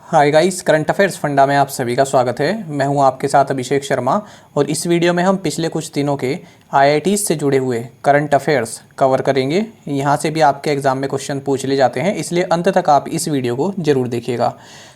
Hi guys, current affairs funda में आप सभी का स्वागत है। मैं हूं आपके साथ अभिषेक शर्मा और इस वीडियो में हम पिछले कुछ दिनों के आईआईटीज से जुड़े हुए करंट अफेयर्स कवर करेंगे। यहां से भी आपके एग्जाम में क्वेश्चन पूछ ले जाते हैं, इसलिए अंत तक आप इस वीडियो को जरूर देखिएगा।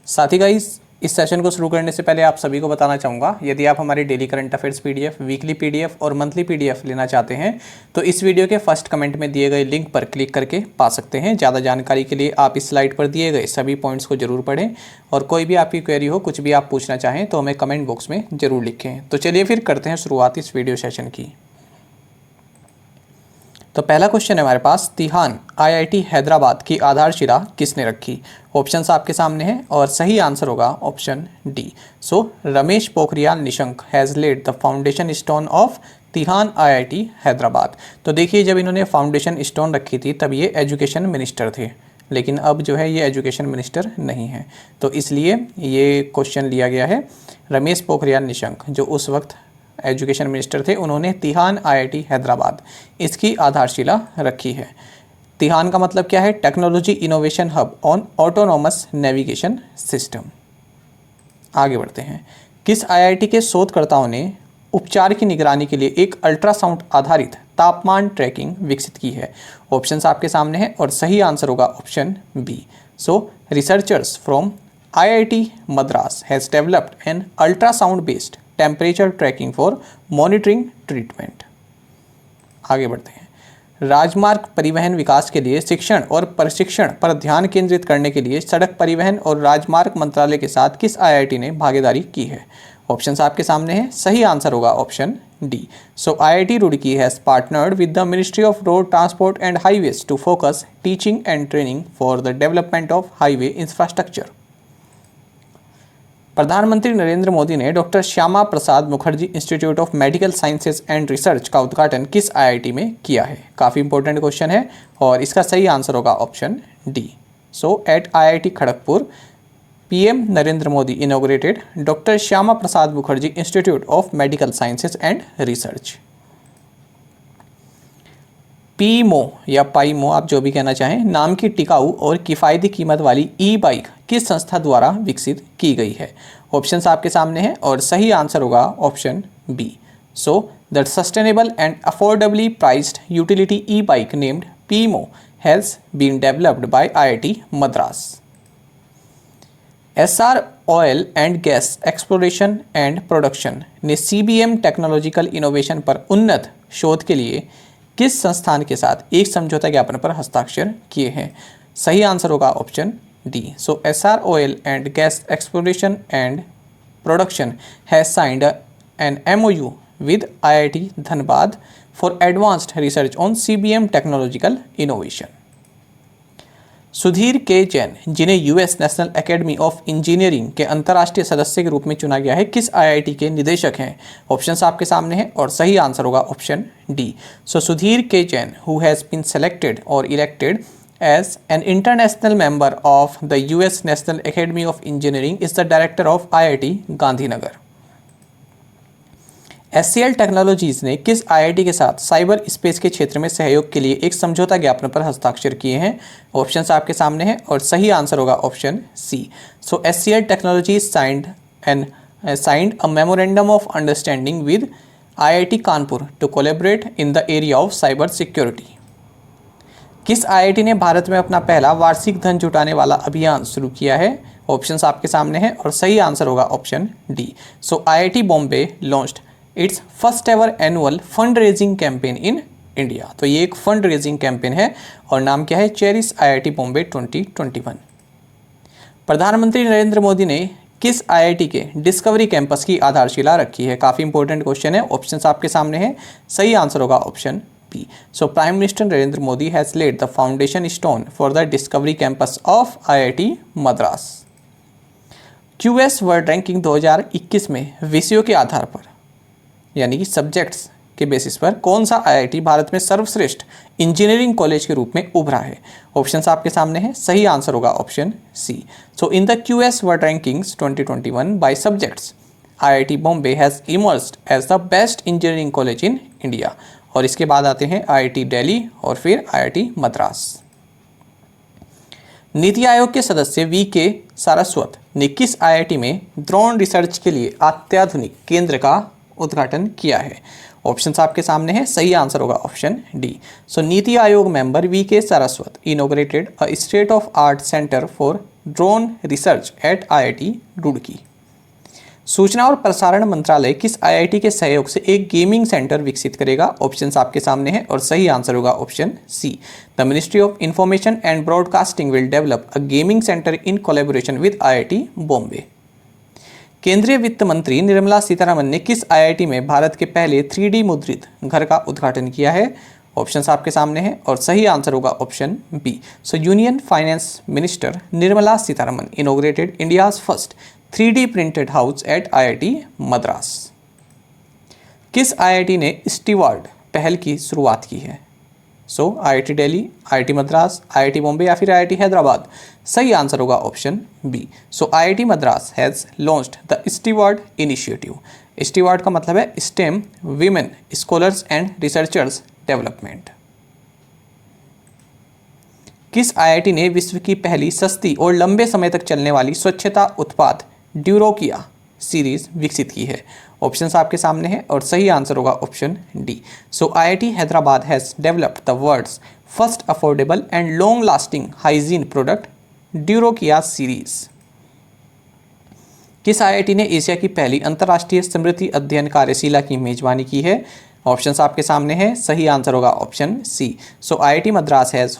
साथ ही गाइस, इस सेशन को शुरू करने से पहले आप सभी को बताना चाहूँगा, यदि आप हमारे daily current affairs PDF, weekly PDF और मंथली पीडीएफ लेना चाहते हैं तो इस वीडियो के फर्स्ट कमेंट में दिए गए लिंक पर क्लिक करके पा सकते हैं। ज़्यादा जानकारी के लिए आप इस स्लाइड पर दिए गए सभी पॉइंट्स को जरूर पढ़ें और कोई भी आपकी क्वेरी हो, कुछ भी आप पूछना चाहें तो हमें कमेंट बॉक्स में ज़रूर लिखें। तो चलिए फिर करते हैं शुरुआत इस वीडियो सेशन की। तो पहला क्वेश्चन है हमारे पास, तिहान आईआईटी हैदराबाद की आधारशिला किसने रखी? ऑप्शंस आपके सामने हैं और सही आंसर होगा option D. So Ramesh Pokhriyal Nishank has laid the foundation stone of TiHAN IIT Hyderabad. तो देखिए, जब इन्होंने फाउंडेशन स्टोन रखी थी तब ये एजुकेशन मिनिस्टर थे, लेकिन अब जो है ये एजुकेशन मिनिस्टर नहीं है, तो इसलिए ये क्वेश्चन लिया गया है। रमेश पोखरियाल निशंक जो उस वक्त एजुकेशन मिनिस्टर थे, उन्होंने तिहान आईआईटी हैदराबाद इसकी आधारशिला रखी है। तिहान का मतलब क्या है? Technology innovation hub on autonomous navigation system. आगे बढ़ते हैं। किस आईआईटी के शोधकर्ताओं ने उपचार की निगरानी के लिए एक अल्ट्रासाउंड आधारित तापमान ट्रैकिंग विकसित की है? ऑप्शंस आपके सामने हैं और सही आंसर होगा option B. So researchers from IIT Madras has developed an ultrasound based temperature tracking for monitoring treatment. आगे बढ़ते हैं। राजमार्ग परिवहन विकास के लिए शिक्षण और प्रशिक्षण पर ध्यान केंद्रित करने के लिए सड़क परिवहन और राजमार्ग मंत्रालय के साथ किस आईआईटी ने भागीदारी की है? ऑप्शंस आपके सामने हैं, सही आंसर होगा option D. So IIT Roorkee has partnered with the ministry of road transport and highways to focus teaching and training for the development of highway infrastructure. प्रधानमंत्री नरेंद्र मोदी ने doctor Shyama Prasad Mukherjee institute of medical sciences and research का उद्घाटन किस IIT में किया है? काफ़ी important question है और इसका सही आंसर होगा option D. So at IIT Kharagpur PM Narendra Modi inaugurated doctor Shyama Prasad Mukherjee institute of medical sciences and research. Pimo या पाईमो, आप जो भी कहना चाहें, नाम की टिकाऊ और किफ़ायती कीमत वाली ई बाइक किस संस्था द्वारा विकसित की गई है? ऑप्शंस आपके सामने हैं और सही आंसर होगा option B. So the sustainable and affordably priced utility e bike named Pimo has been developed by IIT Madras. Essar oil and gas exploration and production ने सीबीएम टेक्नोलॉजिकल इनोवेशन पर उन्नत शोध के लिए किस संस्थान के साथ एक समझौता ज्ञापन पर हस्ताक्षर किए हैं? सही आंसर होगा option D. So SR oil and gas exploration and production has signed an MOU with IIT Dhanbad for advanced research on CBM technological innovation. Sudhir K Jain, जिन्हें US national academy of engineering के अंतर्राष्ट्रीय सदस्य के रूप में चुना गया है, किस आईआईटी के निदेशक हैं? ऑप्शंस आपके सामने हैं और सही आंसर होगा option D. So Sudhir K Jain, who has been selected और elected as an international member of the US national academy of engineering, is the director of IIT Gandhinagar. HCL technologies ने किस आईआईटी के साथ साइबर स्पेस के क्षेत्र में सहयोग के लिए एक समझौता ज्ञापन पर हस्ताक्षर किए हैं? ऑप्शंस आपके सामने हैं और सही आंसर होगा option C. So HCL technologies signed a memorandum of understanding with IIT Kanpur to collaborate in the area of cyber security. किस आईआईटी ने भारत में अपना पहला वार्षिक धन जुटाने वाला अभियान शुरू किया है? ऑप्शंस आपके सामने हैं और सही आंसर होगा option D. So IIT Bombay launched it's first ever annual fund raising campaign in India. तो ये एक फंड रेजिंग कैंपेन है और नाम क्या है? Cherish IIT Bombay 2021। प्रधानमंत्री नरेंद्र मोदी ने किस आईआईटी के डिस्कवरी कैंपस की आधारशिला रखी है? काफ़ी इंपॉर्टेंट क्वेश्चन है। ऑप्शंस आपके सामने हैं, सही आंसर होगा option B. So prime minister Narendra Modi has laid the foundation stone for the discovery campus of IIT Madras. QS world ranking 2021 में विषयों के आधार पर यानी कि सब्जेक्ट्स के बेसिस पर कौन सा आईआईटी भारत में सर्वश्रेष्ठ इंजीनियरिंग कॉलेज के रूप में उभरा है? ऑप्शंस आपके सामने हैं, सही आंसर होगा option C. So in the QS world rankings 2021 by subjects, IIT Bombay has emerged as the best engineering college in India. और इसके बाद आते हैं आईआईटी दिल्ली और फिर आईआईटी मद्रास। नीति आयोग के सदस्य वी के सारस्वत ने किस आईआईटी में ड्रोन रिसर्च के लिए अत्याधुनिक केंद्र का उद्घाटन किया है? ऑप्शंस आपके सामने हैं, सही आंसर होगा option D. So NITI Aayog member we के Saraswat inaugurated a state of art centre for drone research eight IIT Roorkee. सूचना और प्रसारण मंत्रालय किस आईआईटी के सहयोग से एक गेमिंग सेंटर विकसित करेगा? ऑप्शंस आपके सामने हैं और सही आंसर होगा option C. The ministry of information and broadcasting will develop a gaming centre in collaboration with IIT Bombay. केंद्रीय वित्त मंत्री निर्मला सीतारमन ने किस आईआईटी में भारत के पहले 3D मुद्रित घर का उद्घाटन किया है? ऑप्शंस आपके सामने हैं और सही आंसर होगा option B. So union finance minister Nirmala Sitharaman inaugurated India's first 3D printed house at IIT Madras. किस आईआईटी ने स्टीवर्ड पहल की शुरुआत की है? So IIT Delhi, IIT Madras, IIT Bombay या फिर आईआईटी हैदराबाद। सही आंसर होगा option B. So IIT Madras has launched the steward initiative. Steward का मतलब है STEM women scholars and researchers development. किस आईआईटी ने विश्व की पहली सस्ती और लंबे समय तक चलने वाली स्वच्छता उत्पाद ड्यूरोकिया सीरीज विकसित की है? ऑप्शंस आपके सामने हैं और सही आंसर होगा option D. So IIT Hyderabad has developed the world's first affordable and long lasting hygiene product Durokia series. किस आईआईटी ने एशिया की पहली अंतर्राष्ट्रीय स्मृति अध्ययन कार्यशाला की मेजबानी की है? ऑप्शंस आपके सामने हैं, सही आंसर होगा option C. So IIT Madras has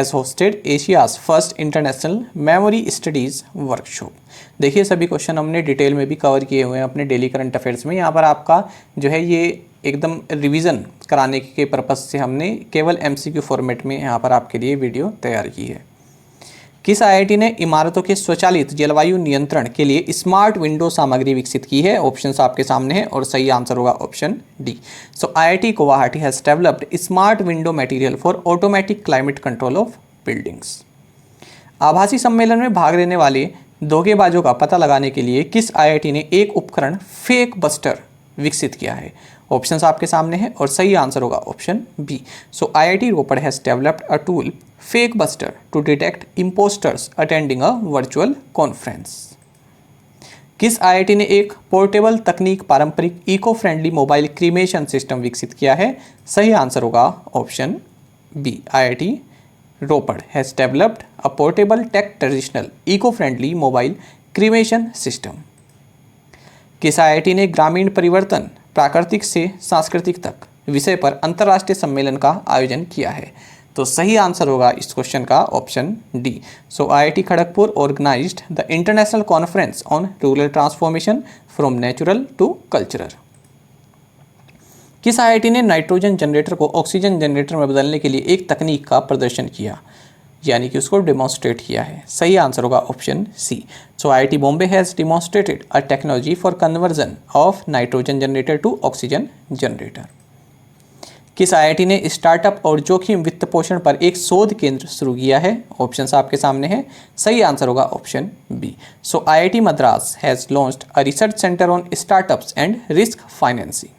hosted Asia's first international memory studies workshop. देखिए सभी क्वेश्चन हमने डिटेल में भी कवर किए हुए हैं अपने डेली करंट अफेयर्स में। यहाँ पर आपका जो है ये एकदम रिवीजन कराने के पर्पज़ से हमने केवल एमसीक्यू फॉर्मेट में यहाँ पर आपके लिए वीडियो तैयार की है। किस आईआईटी ने इमारतों के स्वचालित जलवायु नियंत्रण के लिए स्मार्ट विंडो सामग्री विकसित की है? ऑप्शंस आपके सामने हैं और सही आंसर होगा option D. So IIT Guwahati has developed smart window material for automatic climate control of buildings. आभासी सम्मेलन में भाग लेने वाले धोखेबाजों का पता लगाने के लिए किस आईआईटी ने एक उपकरण फेक बस्टर विकसित किया है? ऑप्शंस आपके सामने हैं और सही आंसर होगा option B. So IIT Ropar has developed a tool fake buster to detect impostors attending a virtual conference. किस आईआईटी ने एक पोर्टेबल तकनीक पारंपरिक eco friendly mobile cremation system विकसित किया है? सही आंसर होगा option B. IIT Ropar has developed a portable tech traditional eco friendly mobile cremation system. किस आईआईटी ने ग्रामीण परिवर्तन प्राकृतिक से सांस्कृतिक तक विषय पर अंतर्राष्ट्रीय सम्मेलन का आयोजन किया है? तो सही आंसर होगा इस क्वेश्चन का option D. So IIT Kharagpur organised the international conference on rural transformation from natural to cultural. किस आईआईटी ने नाइट्रोजन जनरेटर को ऑक्सीजन जनरेटर में बदलने के लिए एक तकनीक का प्रदर्शन किया, यानी कि उसको डेमोन्स्ट्रेट किया है? सही आंसर होगा option C. So IIT Bombay has demonstrated a technology for conversion of nitrogen generator to oxygen generator. किस आईआईटी ने स्टार्टअप और जोखिम वित्त पोषण पर एक शोध केंद्र शुरू किया है? ऑप्शंस आपके सामने हैं, सही आंसर होगा option B. So IIT Madras has launched a research centre on startups and risk financing.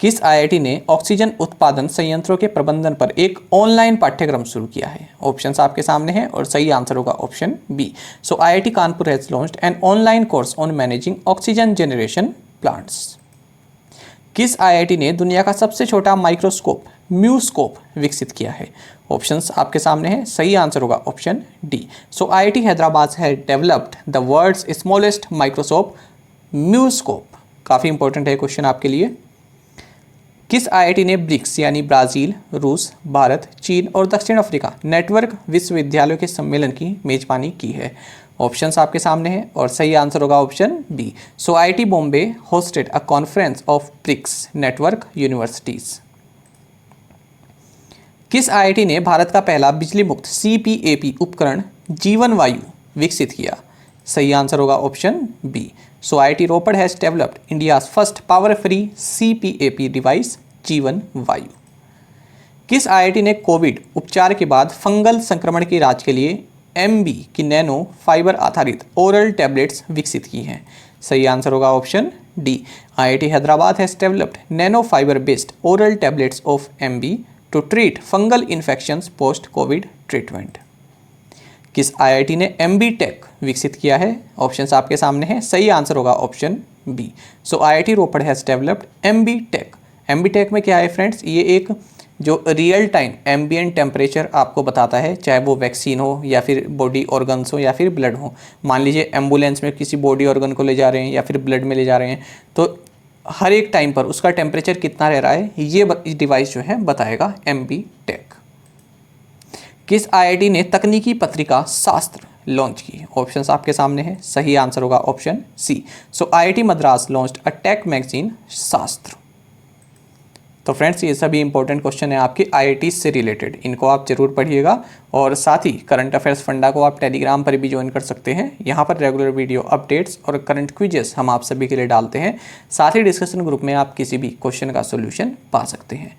किस आईआईटी ने ऑक्सीजन उत्पादन संयंत्रों के प्रबंधन पर एक ऑनलाइन पाठ्यक्रम शुरू किया है? ऑप्शंस आपके सामने हैं और सही आंसर होगा option B. So IIT Kanpur has launched an online course on managing oxygen generation plants. किस आईआईटी ने दुनिया का सबसे छोटा माइक्रोस्कोप म्यूस्कोप विकसित किया है? ऑप्शंस आपके सामने हैं, सही आंसर होगा option D. So IIT Hyderabad has developed the world's smallest microscope Muscope. काफ़ी इंपॉर्टेंट है क्वेश्चन आपके लिए। किस आईआईटी ने ब्रिक्स यानी ब्राज़ील, रूस, भारत, चीन और दक्षिण अफ्रीका नेटवर्क विश्वविद्यालयों के सम्मेलन की मेजबानी की है? ऑप्शंस आपके सामने हैं और सही आंसर होगा option B. So IIT Bombay hosted a conference of BRICS network universities. किस आईआईटी ने भारत का पहला बिजली मुक्त सीपीएपी उपकरण जीवन वायु विकसित किया? सही आंसर होगा option B. So IIT Ropar has developed India's first power free CPAP device Jeevan Vayu. किस आईआईटी ने कोविड उपचार के बाद फंगल संक्रमण के इलाज के लिए एमबी की नैनो फाइबर आधारित ओरल टैबलेट्स विकसित की हैं? सही आंसर होगा option D. IIT Hyderabad has developed nano fibre based oral tablets of MB to treat fungal infections post COVID treatment. किस आईआईटी ने एमबी टेक विकसित किया है? ऑप्शंस आपके सामने हैं, सही आंसर होगा option B. So IIT Ropar has developed MB tech. MB tech में क्या है फ्रेंड्स, ये एक जो रियल टाइम एम्बिएंट टेम्परेचर आपको बताता है, चाहे वो वैक्सीन हो या फिर बॉडी ऑर्गन्स हो या फिर ब्लड हो। मान लीजिए एम्बुलेंस में किसी बॉडी ऑर्गन को ले जा रहे हैं या फिर ब्लड में ले जा रहे हैं, तो हर एक टाइम पर उसका टेम्परेचर कितना रह रहा है, ये डिवाइस जो है बताएगा एमबी टेक। किस आईआईटी ने तकनीकी पत्रिका शास्त्र लॉन्च की? ऑप्शंस आपके सामने हैं, सही आंसर होगा option C. So IIT Madras launched a tech magazine Shaastra. तो फ्रेंड्स, ये सभी इंपॉर्टेंट क्वेश्चन है आपके आईआईटी से रिलेटेड, इनको आप जरूर पढ़िएगा। और साथ ही करंट अफेयर्स फंडा को आप टेलीग्राम पर भी ज्वाइन कर सकते हैं। यहाँ पर रेगुलर वीडियो अपडेट्स और करंट क्विजेस हम आप सभी के लिए डालते हैं। साथ ही डिस्कशन ग्रुप में आप किसी भी क्वेश्चन का सोल्यूशन पा सकते हैं।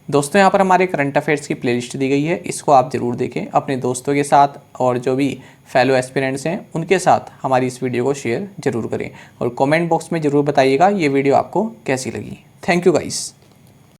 दोस्तों, यहाँ पर हमारे करंट अफेयर्स की प्लेलिस्ट दी गई है, इसको आप ज़रूर देखें। अपने दोस्तों के साथ और जो भी फेलो एस्पिरेंट्स हैं उनके साथ हमारी इस वीडियो को शेयर जरूर करें और कमेंट बॉक्स में ज़रूर बताइएगा ये वीडियो आपको कैसी लगी। Thank you guys.